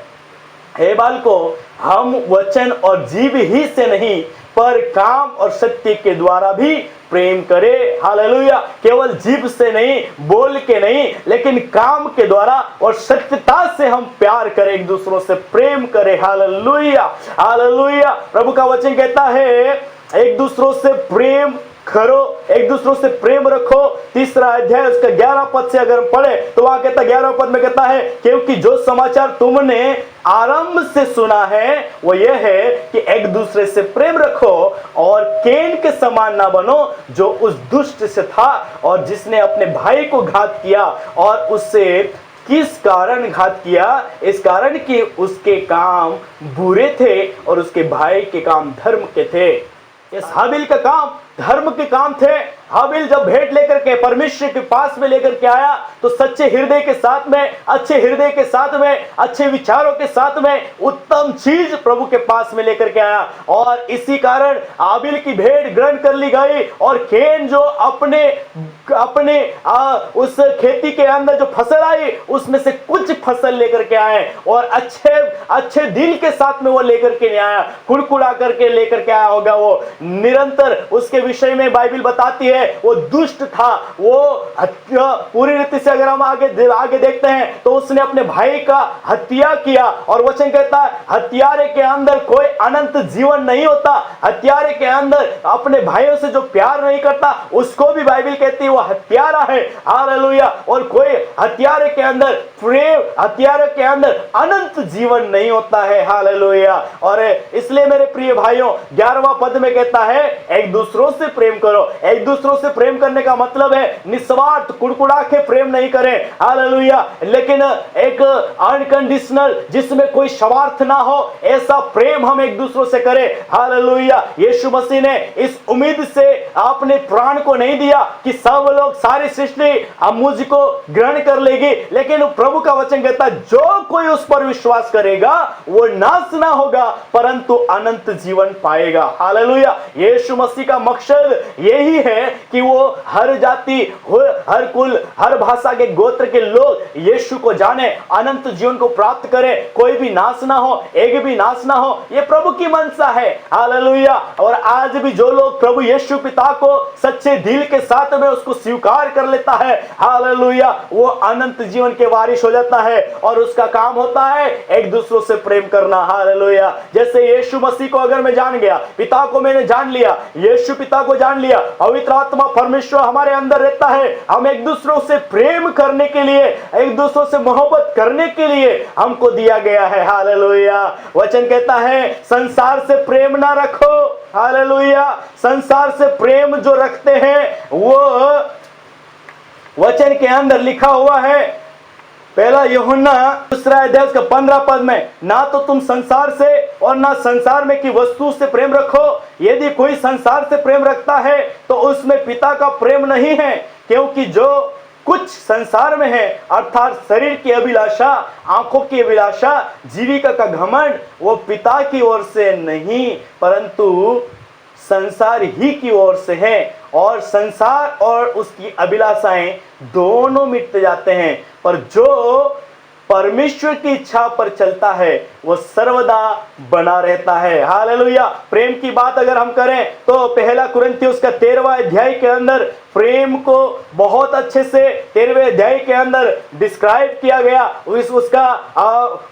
S2: हे बालको, हम वचन और जीव ही से नहीं पर काम और सत्य के द्वारा भी प्रेम करे। हालेलुया। केवल जीभ से नहीं, बोल के नहीं, लेकिन काम के द्वारा और सत्यता से हम प्यार करें, एक दूसरों से प्रेम करें। हालेलुया। हालेलुया। प्रभु का वचन कहता है, एक दूसरों से प्रेम करो, एक दूसरों से प्रेम रखो। 3 अध्याय उसका 11 पद से अगर हम पढ़े तो वहां कहता 11 पद में कहता है, क्योंकि जो समाचार तुमने आरंभ से सुना है वो यह है कि एक दूसरे से प्रेम रखो और कैन के समान ना बनो, जो उस दुष्ट से था और जिसने अपने भाई को घात किया। और उससे किस कारण घात किया? इस कारण कि उसके काम बुरे थे और उसके भाई के काम धर्म के थे। इस हाबिल का काम धर्म के काम थे। हाबिल जब भेंट लेकर के परमेश्वर के पास में लेकर के आया तो सच्चे हृदय के साथ में, अच्छे हृदय के साथ में, अच्छे विचारों के साथ में उत्तम चीज प्रभु के पास में लेकर के आया, और इसी कारण हाबिल की भेंट ग्रहण कर ली गई। और केन जो अपने अपने उस खेती के अंदर जो फसल आई उसमें से कुछ फसल लेकर के आए, और अच्छे अच्छे दिल के साथ में वो लेकर के नहीं आया, कुड़कुड़ा करके लेकर के आया होगा। वो निरंतर उसके विषय में बाइबल बताती है वो दुष्ट था, वो पूरी रीति से अगर हम आगे देखते हैं तो उसने अपने भाई का हत्या किया, और वचन कहता है हत्यारे के अंदर कोई अनंत जीवन नहीं होता। हत्यारे के अंदर अपने भाइयों से जो प्यार नहीं करता उसको भी बाइबल कहती है वो हत्यारा है। हालेलुया। और कोई हत्यारे के अंदर प्रेम, हत्यारे के अंदर अनंत जीवन नहीं होता है। हालेलुया। और इसलिए मेरे प्रिय भाइयों 11वां पद में कहता है एक दूसरों से प्रेम करो। एक दूसरों से प्रेम करने का मतलब है निस्वार्थ कुड़कुड़ा के प्रेम नहीं करें। हालेलुया। लेकिन एक अनकंडीशनल जिसमें कोई स्वार्थ ना हो ऐसा प्रेम हम एक दूसरों से करें। हालेलुया। यीशु मसीह ने इस उम्मीद से अपने प्राण को नहीं दिया कि सब लोग, सारी सृष्टि अब मुझको ग्रहण कर लेगी, लेकिन प्रभु का वचन कहता है जो कोई उस पर विश्वास करेगा वो नाश ना होगा परंतु अनंत जीवन पाएगा। हालेलुया। यीशु मसीह का मकसद यही है कि वो हर जाति, हर कुल, हर भाषा के गोत्र के लोग यीशु को जाने, अनंत जीवन को प्राप्त करें, कोई भी नाश ना हो, एक भी नाश ना हो। ये प्रभु की मनसा है। हालेलुया। और आज भी जो लोग प्रभु यीशु पिता को सच्चे दिल के साथ में उसको स्वीकार कर लेता है, हालेलुया, वो अनंत जीवन के वारिस हो जाता है, और उसका काम होता है एक दूसरों से प्रेम करना। हालेलुया। जैसे यीशु मसीह को अगर मैं जान गया, पिता को मैंने जान लिया, यीशु पिता को जान लिया, पवित्र आत्मा परमेश्वर हमारे अंदर रहता है, हम एक दूसरों से प्रेम करने के लिए, एक दूसरों से मोहब्बत करने के लिए हमको दिया गया है। हालेलुया। वचन कहता है संसार से प्रेम ना रखो। हालेलुया। संसार से प्रेम जो रखते हैं वो वचन के अंदर लिखा हुआ है, पहला यूहन्ना 2:15 पद में, ना तो तुम संसार से और ना संसार में की वस्तु से प्रेम रखो। यदि कोई संसार से प्रेम रखता है तो उसमें पिता का प्रेम नहीं है, क्योंकि जो कुछ संसार में है अर्थात शरीर की अभिलाषा, आंखों की अभिलाषा, जीविका का घमंड, वो पिता की ओर से नहीं परंतु संसार ही की ओर से है, और संसार और उसकी अभिलाषाएं दोनों मिट जाते हैं, पर जो परमेश्वर की इच्छा पर चलता है वो सर्वदा बना रहता है। हालेलुया। प्रेम की बात अगर हम करें तो पहला कुरिन्थियों का 13वां अध्याय के अंदर प्रेम को बहुत अच्छे से 13वें अध्याय के अंदर डिस्क्राइब किया गया। उसका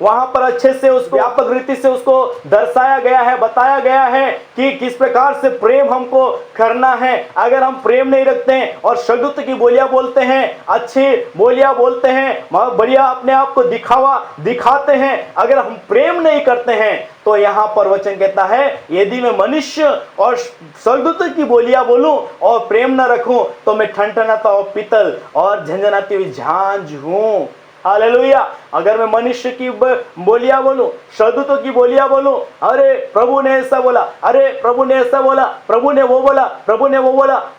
S2: वहां पर अच्छे से उसको व्यापक रीति से उसको दर्शाया गया है, बताया गया है कि किस प्रकार से प्रेम हमको करना है। अगर हम प्रेम नहीं रखते हैं और शब्द की बोलियां बोलते हैं, अच्छी बोलियां बोलते हैं, बढ़िया अपने आप को दिखाते हैं, अगर हम प्रेम नहीं करते हैं तो यहां पर वचन कहता है यदि मैं मनुष्य और स्वर्गदूतों की बोलियां बोलूं और प्रेम न रखूं तो मैं ठनठनाता हुआ पीतल और झंझनाती हुई झांझ हूं। हालेलुया। अगर मैं मनुष्य की बोलियां बोलूं, स्वर्गदूतों की बोलियां बोलूं, अरे प्रभु ने ऐसा बोला, अरे प्रभु ने ऐसा बोला, प्रभु ने वो बोला, प्रभु ने वो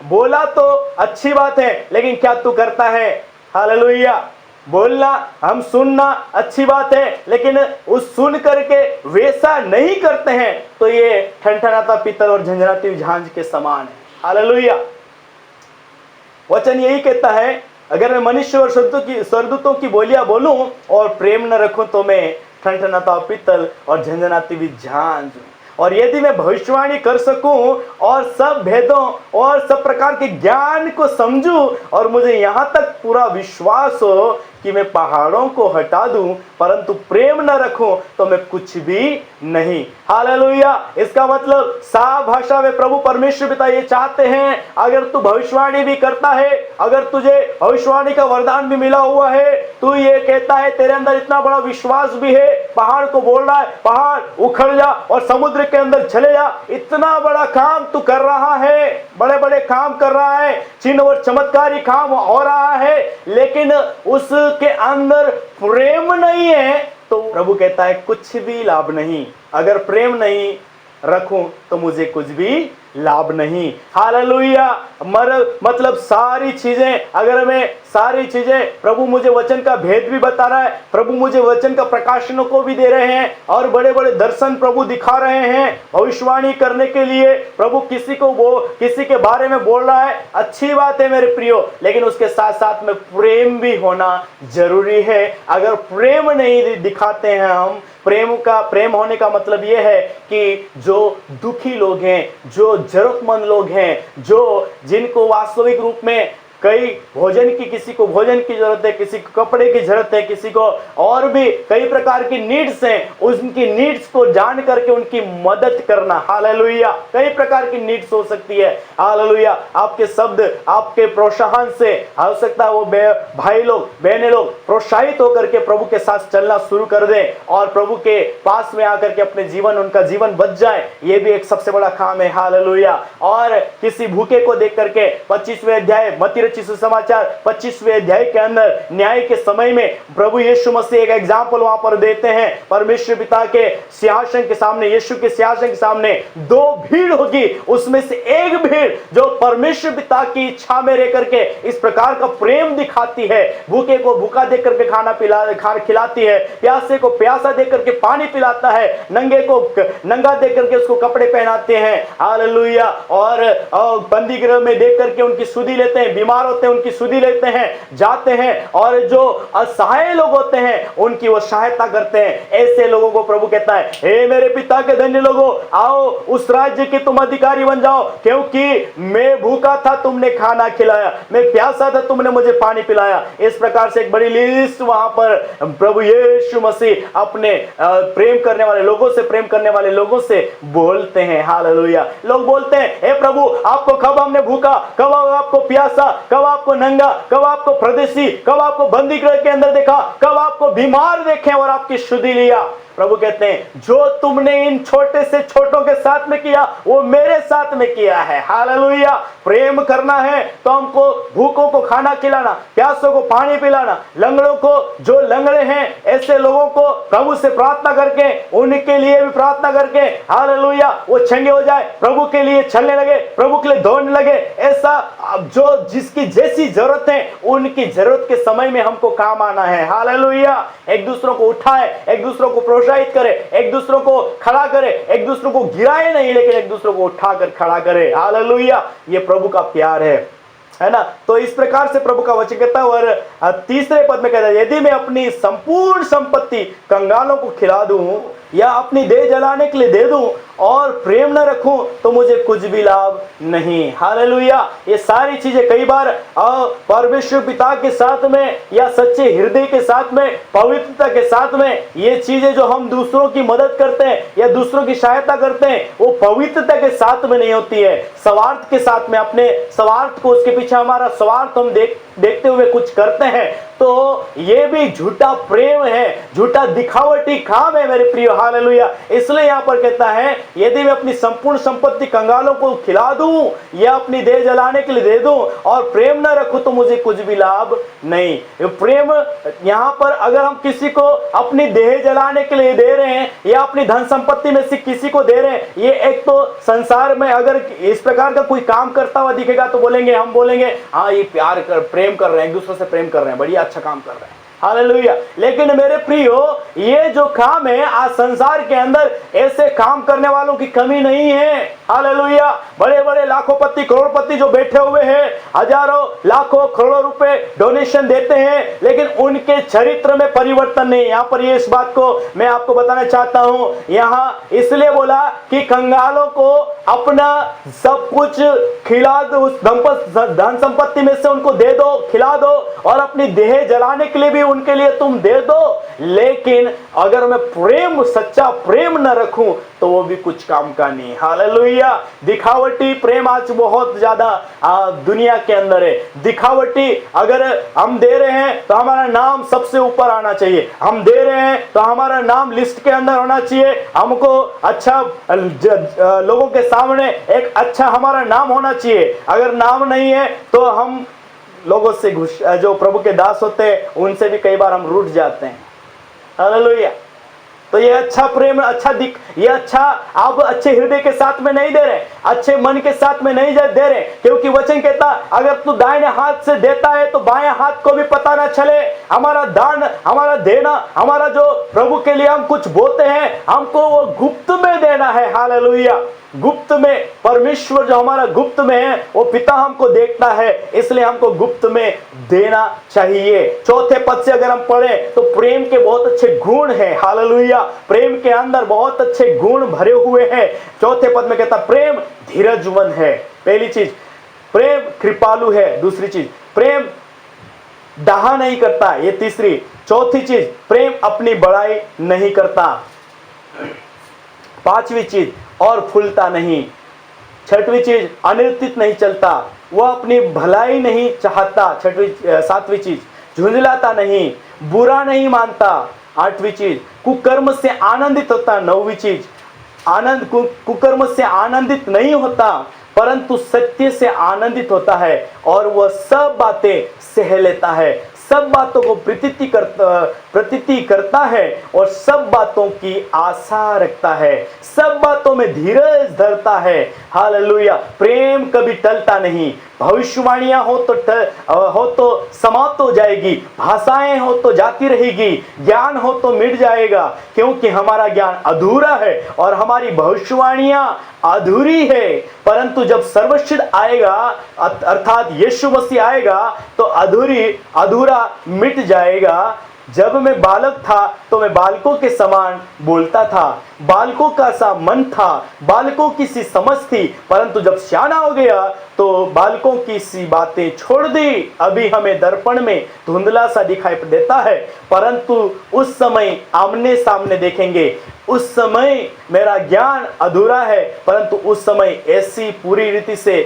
S2: बोला तो अच्छी बात है, लेकिन क्या तू करता है? हालेलुया। बोलना, हम सुनना अच्छी बात है, लेकिन उस सुन करके वैसा नहीं करते हैं तो ये ठनठनाता पीतल और झंझनाती हुई झांझ के समान है। हालेलुया। वचन यही कहता है अगर मैं मनुष्य और स्वर्गदूतों की बोलियां बोलूं और प्रेम न रखूं तो मैं ठनठनाता पीतल और झंझनाती हुई झांझ हूं। और यदि मैं भविष्यवाणी कर सकूं और सब भेदों और सब प्रकार के ज्ञान को समझूं और मुझे यहां तक पूरा विश्वास हो कि मैं पहाड़ों को हटा दूं परंतु प्रेम न रखूं तो मैं कुछ भी नहीं। हालेलुया। इसका मतलब साफ भाषा में प्रभु परमेश्वर पिता ये चाहते हैं अगर तू भविष्यवाणी भी करता है, अगर तुझे भविष्यवाणी का वरदान भी मिला हुआ है, तू ये कहता है तेरे अंदर इतना बड़ा विश्वास भी है, पहाड़ को बोल रहा है पहाड़ उखड़ जा और समुद्र के अंदर चले जा, इतना बड़ा काम तू कर रहा है, बड़े बड़े काम कर रहा है, चिन्ह और चमत्कारी काम हो रहा है, लेकिन उसके अंदर प्रेम नहीं है तो प्रभु कहता है कुछ भी लाभ नहीं। अगर प्रेम नहीं रखूं तो मुझे कुछ भी लाभ नहीं। हालेलुया। मतलब सारी चीजें, अगर हमें सारी चीजें, प्रभु मुझे वचन का भेद भी बता रहा है, प्रभु मुझे वचन का प्रकाशनों को भी दे रहे हैं और बड़े बड़े दर्शन प्रभु दिखा रहे हैं भविष्यवाणी करने के लिए। प्रभु किसी के बारे में बोल रहा है, अच्छी बात है मेरे प्रियो, लेकिन उसके साथ साथ में प्रेम भी होना जरूरी है। अगर प्रेम नहीं दिखाते हैं हम, प्रेम होने का मतलब यह है कि जो दुखी लोग हैं, जो जरूरतमंद लोग हैं, जिनको वास्तविक रूप में किसी को भोजन की जरूरत है, किसी को कपड़े की जरूरत है, किसी को और भी कई प्रकार की नीड्स हैं, उनकी नीड्स को जान करके उनकी मदद करना। हालेलुया। कई प्रकार की नीड्स हो सकती है। हालेलुया। आपके शब्द, आपके प्रोत्साहन से हो सकता है वो भाई लोग, बहनें लोग प्रोत्साहित होकर के प्रभु के साथ चलना शुरू कर दें और प्रभु के पास में आकर के उनका जीवन बच जाए। ये भी एक सबसे बड़ा काम है। हालेलुया। और किसी भूखे को देख करके 25वें अध्याय मत्ती रचित सुसमाचार 25वें अध्याय के अंदर न्याय के समय में प्रभु यीशु मसीह एक एग्जाम्पल वहां पर देते हैं। परमेश्वर पिता के सिंहासन के सामने, यीशु के सिंहासन के सामने दो भीड़ होगी, उसमें से एक भीड़ जो परमेश्वर पिता की इच्छा में रह करके इस प्रकार का प्रेम दिखाती है, भूखे को भूखा देख करके खाना खिलाती है, प्यासे को प्यासा देख करके पानी पिलाता है, नंगे को नंगा देख करके उसको कपड़े पहनाते हैं। हालेलुया। और बंदी गृह में देख करके उनकी सुधि लेते हैं, बीमार होते हैं उनकी सुधि लेते हैं, जाते हैं, और जो असहाय लोग होते हैं उनकी वो सहायता करते हैं। ऐसे लोगों को प्रभु कहता है, हे मेरे पिता के धन्य लोगों, आओ उस राज्य के तुम अधिकारी बन जाओ, क्योंकि मैं भूखा था तुमने खाना खिलाया, मैं प्यासा था तुमने मुझे पानी पिलाया। इस प्रकार से एक बड़ी लिस्ट वहां पर प्रभु यीशु मसीह अपने प्रेम करने वाले लोगों से बोलते हैं। हालेलुया। लोग बोलते हैं, हे प्रभु आपको कब हमने भूखा, कब आपको प्यासा, कब आपको नंगा, कब आपको परदेसी, कब आपको बंदी गृह के अंदर देखा, कब आपको बीमार देखे और आपकी सुधि लिया। प्रभु कहते हैं, जो तुमने इन छोटे से छोटों के साथ में किया वो मेरे साथ में किया है। हालेलुया। प्रेम करना है तो हमको भूखों को खाना खिलाना, प्यासों को पानी पिलाना, लंगड़ों को, जो लंगड़े हैं ऐसे लोगों को प्रभु से प्रार्थना करके, उनके लिए भी प्रार्थना करके, हालेलुया, वो चंगे हो जाए, प्रभु के लिए चलने लगे, प्रभु के लिए दौड़ने लगे। ऐसा जो जिसकी जैसी जरूरत है उनकी जरूरत के समय में हमको काम आना है। हालेलुया। एक दूसरों को उठाए, एक दूसरों को प्रोत्साहित करे, एक दूसरों को खड़ा करे, एक दूसरों को गिराए नहीं लेकिन एक दूसरों को उठाकर खड़ा करे। हालेलुया। ये प्रभु का प्यार है ना। तो इस प्रकार से प्रभु का वचन कहता है। और तीसरे पद में कहता है, यदि मैं अपनी संपूर्ण संपत्ति कंगालों को खिला दूं या अपनी देह जलाने के लिए दे दूं और प्रेम न रखूं तो मुझे कुछ भी लाभ नहीं। हालेलुया। ये सारी चीजें कई बार परमेश्वर पिता के साथ में या सच्चे हृदय के साथ में, पवित्रता के साथ में, ये चीजें जो हम दूसरों की मदद करते हैं या दूसरों की सहायता करते हैं वो पवित्रता के साथ में नहीं होती है, स्वार्थ के साथ में, अपने स्वार्थ को, उसके पीछे हमारा स्वार्थ हम देखते हुए कुछ करते हैं, तो ये भी झूठा प्रेम है, झूठा दिखावटी काम है मेरे प्रिय। हालेलुया। इसलिए यहां पर कहता है, यदि मैं अपनी संपूर्ण संपत्ति कंगालों को खिला दूं या अपनी देह जलाने के लिए दे दूं और प्रेम न रखूं तो मुझे कुछ भी लाभ नहीं। प्रेम यहां पर अगर हम किसी को अपनी देह जलाने के लिए दे रहे हैं या अपनी धन संपत्ति में से किसी को दे रहे हैं, ये एक तो संसार में अगर इस प्रकार का कोई काम करता हुआ दिखेगा तो हम बोलेंगे हाँ ये प्रेम कर रहे हैं, एक दूसरे से प्रेम कर रहे हैं, बढ़िया अच्छा काम कर रहे हैं। हालेलुया। लेकिन मेरे प्रियो, ये जो काम है आज संसार के अंदर, ऐसे काम करने वालों की कमी नहीं है। हालेलुया। बड़े बड़े लाखोंपति, करोड़पति जो बैठे हुए हैं, हजारों लाखों करोड़ों रुपए डोनेशन देते हैं, लेकिन उनके चरित्र में परिवर्तन नहीं। यहाँ पर ये इस बात को मैं आपको बताना चाहता हूं, यहाँ इसलिए बोला कि कंगालों को अपना सब कुछ खिला दो, उस धन संपत्ति में से उनको दे दो, खिला दो, और अपनी देह जलाने के लिए भी उनके लिए तुम दे दो, लेकिन अगर मैं प्रेम, सच्चा प्रेम न रखूं तो वो भी कुछ काम का नहीं। हालेलुया। दिखावटी प्रेम आज बहुत ज्यादा दुनिया के अंदर है। दिखावटी, अगर हम दे रहे हैं तो हमारा नाम सबसे ऊपर आना चाहिए, हम दे रहे हैं तो हमारा नाम लिस्ट के अंदर होना चाहिए, हमको अच्छा लोगों के सामने एक अच्छा हमारा नाम होना चाहिए। अगर नाम नहीं है तो हम लोगों से जो प्रभु के दास होते हैं उनसे भी कई बार हम रूठ जाते हैं। हालेलुया। तो ये अच्छा प्रेम, ये अच्छा आप अच्छे हृदय के साथ में नहीं दे रहे, अच्छे मन के साथ में नहीं दे रहे, क्योंकि वचन कहता अगर तू दाहिने हाथ से देता है तो बाएं हाथ को भी पता ना चले। हमारा दान, हमारा देना, हमारा जो प्रभु के लिए हम कुछ बोलते हैं, हमको वो गुप्त में देना है। हालेलुया। गुप्त में, परमेश्वर जो हमारा गुप्त में है वो पिता हमको देखता है, इसलिए हमको गुप्त में देना चाहिए। चौथे पद से अगर हम पढ़े तो प्रेम के बहुत अच्छे गुण हैं। हालेलुया। प्रेम के अंदर बहुत अच्छे गुण भरे हुए हैं। चौथे पद में कहता प्रेम धीरजवन है। पहली चीज प्रेम कृपालु है। दूसरी चीज प्रेम डाहा नहीं करता, ये तीसरी। चौथी चीज प्रेम अपनी बड़ाई नहीं करता। पांचवी चीज और फूलता नहीं। छठवीं चीज अनिर्तित नहीं चलता, वह अपनी भलाई नहीं चाहता। सातवीं चीज झुंझलाता नहीं, बुरा नहीं मानता। आठवीं चीज कुकर्म से आनंदित होता। नौवीं चीज कुकर्म से आनंदित नहीं होता, परंतु सत्य से आनंदित होता है और वह सब बातें सह लेता है, सब बातों को प्रतीति करता है और सब बातों की आशा रखता है, सब बातों में धीरज धरता है। हालेलुया। प्रेम कभी टलता नहीं। भविष्यवाणियां हो तो समाप्त हो जाएगी, भाषाएं हो तो जाती रहेगी, ज्ञान हो तो मिट जाएगा, क्योंकि हमारा ज्ञान अधूरा है और हमारी भविष्यवाणियां अधूरी है। परंतु जब सर्वसिद्ध आएगा अर्थात यीशु मसीह आएगा तो अधूरा मिट जाएगा। जब मैं बालक था तो मैं बालकों के समान बोलता था, बालकों का सा मन था, बालकों की सी समझ थी, परंतु जब सियाना हो गया तो बालकों की सी बातें छोड़ दी। अभी हमें दर्पण में धुंधला सा दिखाई देता है, परंतु उस समय आमने सामने देखेंगे। उस समय मेरा ज्ञान अधूरा है, परंतु उस समय ऐसी पूरी रीति से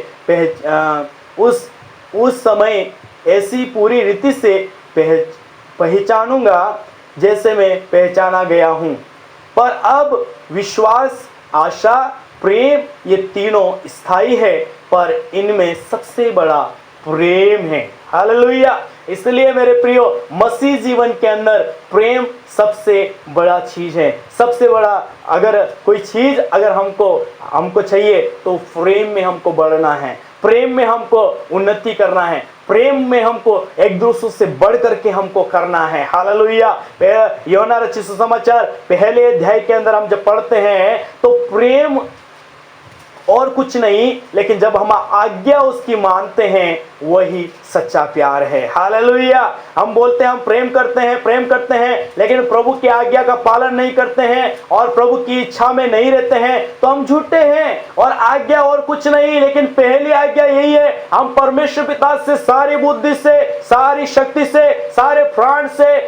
S2: उस समय ऐसी पूरी रीति से पहचानूंगा जैसे मैं पहचाना गया हूं। पर अब विश्वास, आशा, प्रेम ये तीनों स्थायी है, पर इनमें सबसे बड़ा प्रेम है। हालेलुया। इसलिए मेरे प्रियो, मसीह जीवन के अंदर प्रेम सबसे बड़ा चीज है। सबसे बड़ा अगर कोई चीज अगर हमको चाहिए तो प्रेम में हमको बढ़ना है, प्रेम में हमको उन्नति करना है, प्रेम में हमको एक दूसरे से बढ़ करके हमको करना है। हालेलुया। यूहन्ना रचित सुसमाचार पहले अध्याय के अंदर हम जब पढ़ते हैं तो प्रेम और कुछ नहीं, लेकिन जब हम आज्ञा उसकी मानते हैं वही सच्चा प्यार है। हालेलुया। हम बोलते हैं हम प्रेम करते हैं, लेकिन प्रभु की आज्ञा का पालन नहीं करते हैं और प्रभु की इच्छा में नहीं रहते हैं तो हम झूठे हैं। और आज्ञा और कुछ नहीं, लेकिन पहली आज्ञा यही है, हम परमेश्वर पिता से सारी बुद्धि से, सारी शक्ति से, सारे प्राण से,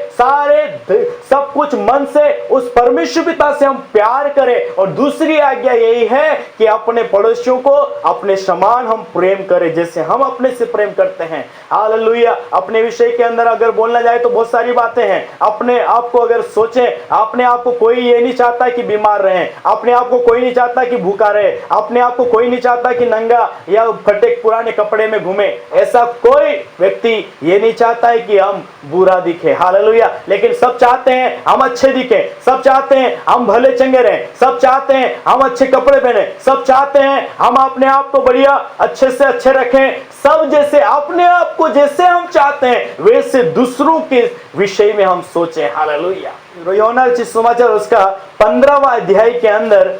S2: सब कुछ मन से उस परमेश्वर पिता से हम प्यार करें। और दूसरी आज्ञा यही है कि अपने पड़ोसियों को अपने समान हम प्रेम करें जैसे हम अपने से प्रेम करते हैं। हालेलुया। अपने विषय के अंदर अगर बोलना जाए तो बहुत सारी बातें हैं। अपने आप को अगर सोचें, अपने आप को कोई ये नहीं चाहता कि बीमार रहे, अपने आप को कोई नहीं चाहता कि भूखा रहे, अपने आप को कोई नहीं चाहता कि नंगा या फटे पुराने कपड़े में घूमे। ऐसा कोई व्यक्ति ये नहीं चाहता है कि हम बुरा दिखे। हालेलुया। लेकिन सब चाहते हैं हम अच्छे दिखे, सब चाहते हैं हम भले चंगे रहें, सब चाहते हैं हम अच्छे कपड़े पहने, सब चाहते हैं हम अपने आप को बढ़िया अच्छे से अच्छे रखें। सब जैसे अपने आप को जैसे हम चाहते हैं वैसे दूसरों के विषय में हम सोचें। हालेलुया। यूहन्ना रचित सुसमाचार उसका 15वां अध्याय के अंदर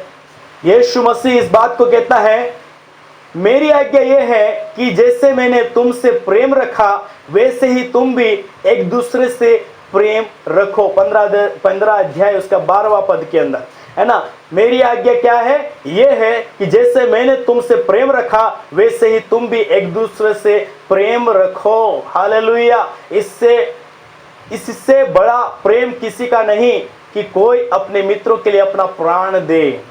S2: यीशु मसीह इस बात को कहता है, मेरी आज्ञा यह है कि जैसे मैंने तुमसे प्रेम रखा वैसे ही तुम भी एक दूसरे से प्रेम रखो। 15 अध्याय उसका 12वां पद के अंदर है ना। मेरी आज्ञा क्या है? यह है कि जैसे मैंने तुमसे प्रेम रखा वैसे ही तुम भी एक दूसरे से प्रेम रखो। हालेलुया। इससे बड़ा प्रेम किसी का नहीं कि कोई अपने मित्रों के लिए अपना प्राण दे।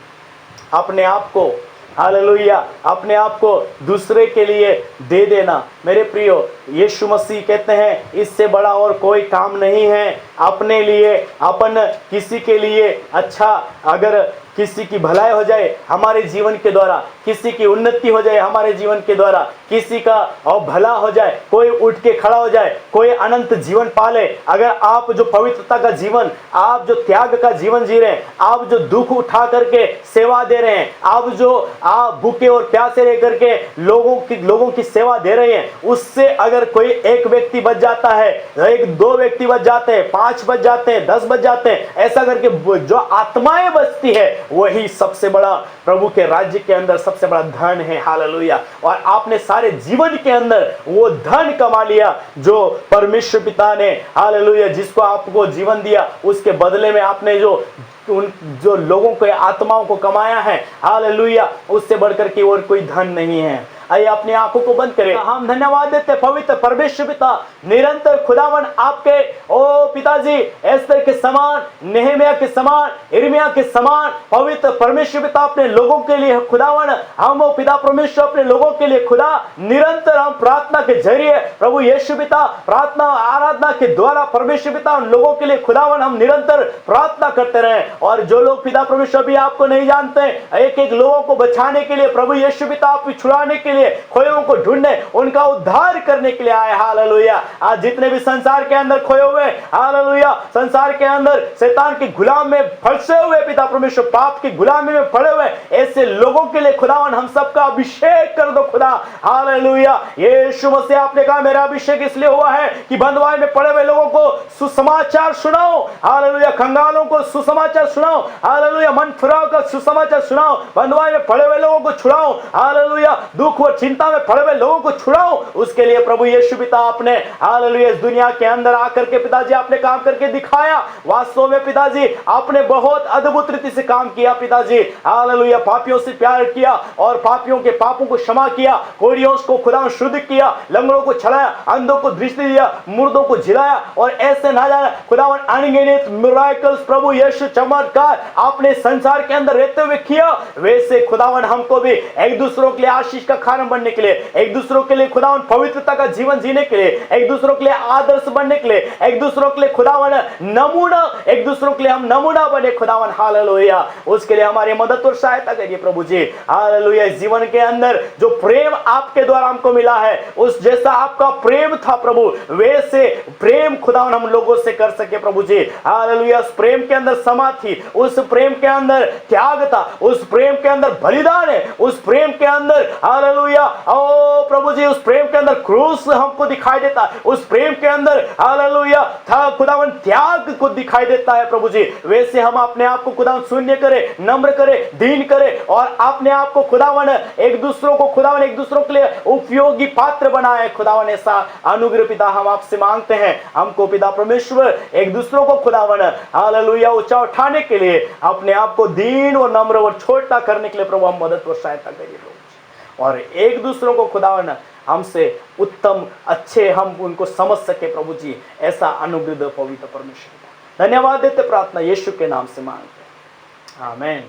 S2: अपने आप को, हालेलुया, अपने आप को दूसरे के लिए दे देना। मेरे प्रियो, यीशु मसीह कहते हैं इससे बड़ा और कोई काम नहीं है। अपने लिए, अपन किसी के लिए अच्छा अगर किसी की भलाई हो जाए हमारे जीवन के द्वारा, किसी की उन्नति हो जाए हमारे जीवन के द्वारा, किसी का और भला हो जाए, कोई उठ के खड़ा हो जाए, कोई अनंत जीवन पाले। अगर आप जो पवित्रता का जीवन, आप जो त्याग का जीवन जी रहे हैं, आप जो दुख उठा करके सेवा दे रहे हैं, आप भूखे और प्यासे रह करके लोगों की सेवा दे रहे हैं, उससे अगर कोई एक व्यक्ति बच जाता है, एक दो व्यक्ति बच जाते हैं, 5 बच जाते हैं, 10 बच जाते हैं, ऐसा करके जो आत्माएं बचती है वही सबसे बड़ा प्रभु के राज्य के अंदर सबसे बड़ा धन है। हालेलुया। और आपने सारे जीवन के अंदर वो धन कमा लिया जो परमेश्वर पिता ने, हालेलुया, जिसको आपको जीवन दिया, उसके बदले में आपने जो लोगों को, आत्माओं को कमाया है, हालेलुया, उससे बढ़कर के और कोई धन नहीं है। आइए अपनी आंखों को बंद करें। हम धन्यवाद देते पवित्र परमेश्वर पिता, निरंतर खुदावन आपके ओ पिताजी एस्तर के समान, नेहमिया के समान, यिर्मयाह के समान पवित्र परमेश्वर पिता अपने लोगों के लिए खुदावन, हम ओ पिता परमेश्वर अपने लोगों के लिए खुदा निरंतर हम प्रार्थना के जरिए प्रभु यीशु पिता प्रार्थना आराधना के द्वारा परमेश्वर पिता उन लोगों के लिए खुदावन हम निरंतर प्रार्थना करते रहे। और जो लोग पिता परमेश्वर भी आपको नहीं जानते, एक एक लोगों को बचाने के लिए प्रभु यीशु पिता आप छुड़ाने के लिए, खोए को ढूंढने, उनका उद्धार करने के लिए आए। हालेलुया। आज जितने भी संसार के अंदर खोए हुए, हालेलुया, संसार के अंदर शैतान के गुलाम में फंसे हुए, पिता परमेश्वर पाप की गुलामी में पड़े हुए ऐसे लोगों के लिए खुदावन हम सबका अभिषेक कर दो खुदा। हालेलुया। यीशु मसीह आपने कहा मेरा अभिषेक इसलिए हुआ है कि बंधुआई में पड़े हुए लोगों को सुसमाचार सुनाओ। हालेलुया। कंगालों को सुसमाचार सुनाओ। हालेलुया। मन फिराव का सुसमाचार सुनाओ। बंधुआई में पड़े हुए लोगों को छुड़ाओ। हालेलुया। दुख और चिंता में पड़े हुए लोगों को छुड़ाओ। उसके लिए प्रभु यीशु पिता आपने, हालेलुया, इस दुनिया के अंदर आकर के पिताजी आपने काम करके दिखाया। वास्तव में पिताजी आपने बहुत अद्भुत रीति से काम किया पिताजी। हालेलुया। पापियों से प्यार किया और पापियों के पापों को क्षमा किया, कोढ़ियों को खुदा शुद्ध किया, लंगड़ों को छड़ाया, अंधों को दृष्टि दिया, मुर्दों को जिलाया, और ऐसे ना जाने खुदावन अनगिनत मिराकल्स प्रभु यीशु चमत्कार आपने संसार के अंदर रहते हुए किया। वैसे खुदावन हमको भी एक दूसरों के लिए आशीष का कारण बनने के लिए, एक दूसरों के लिए खुदावन पवित्रता का जीवन जीने के लिए, एक दूसरों के लिए आदर्श बनने के लिए, एक दूसरों के लिए खुदावन नमूना, एक दूसरों के लिए हम नमूना बने खुदावन। हालेलुया। उसके लिए हमारी मदद और सहायता करिए प्रभु जी। हालेलुया। इस जीवन के अंदर जो प्रेम आपके द्वारा हमको मिला है, उस जैसा आपका प्रेम था प्रभु, वैसे प्रेम खुदावन हम लोगों से कर सके प्रभु जी। हालेलुया। उस प्रेम के अंदर समा थी, उस प्रेम के अंदर त्याग था, उस प्रेम के अंदर बलिदान है, उस प्रेम के अंदर हालेलुया, ओ प्रभु जी, उस प्रेम के अंदर क्रूस हमको दिखाई देता है, उस प्रेम के अंदर हालेलुया था खुदावन त्याग को दिखाई देता है प्रभु जी। वैसे हम अपने आप को खुदावन शून्य करे, नम्र करे, दीन करे, और अपने आप को खुदावन एक दूसरों को खुदावन एक दूसरों के लिए उपयोगी पात्र बनाए खुदावन। ऐसा अनुग्रह पिता हम आपसे मांगते हैं। हमको पिता परमेश्वर एक दूसरों को खुदावन हालेलुया ऊंचा उठाने के लिए, अपने आप को दीन और नम्र और छोटा करने के लिए प्रभु हम मदद और सहायता करिए और एक दूसरों को खुदावन हमसे उत्तम अच्छे हम उनको समझ सके प्रभु जी। ऐसा अनुग्रह पवित्र परमेश्वर। धन्यवाद देते, प्रार्थना यीशु के नाम से मांगते हैं, आमीन।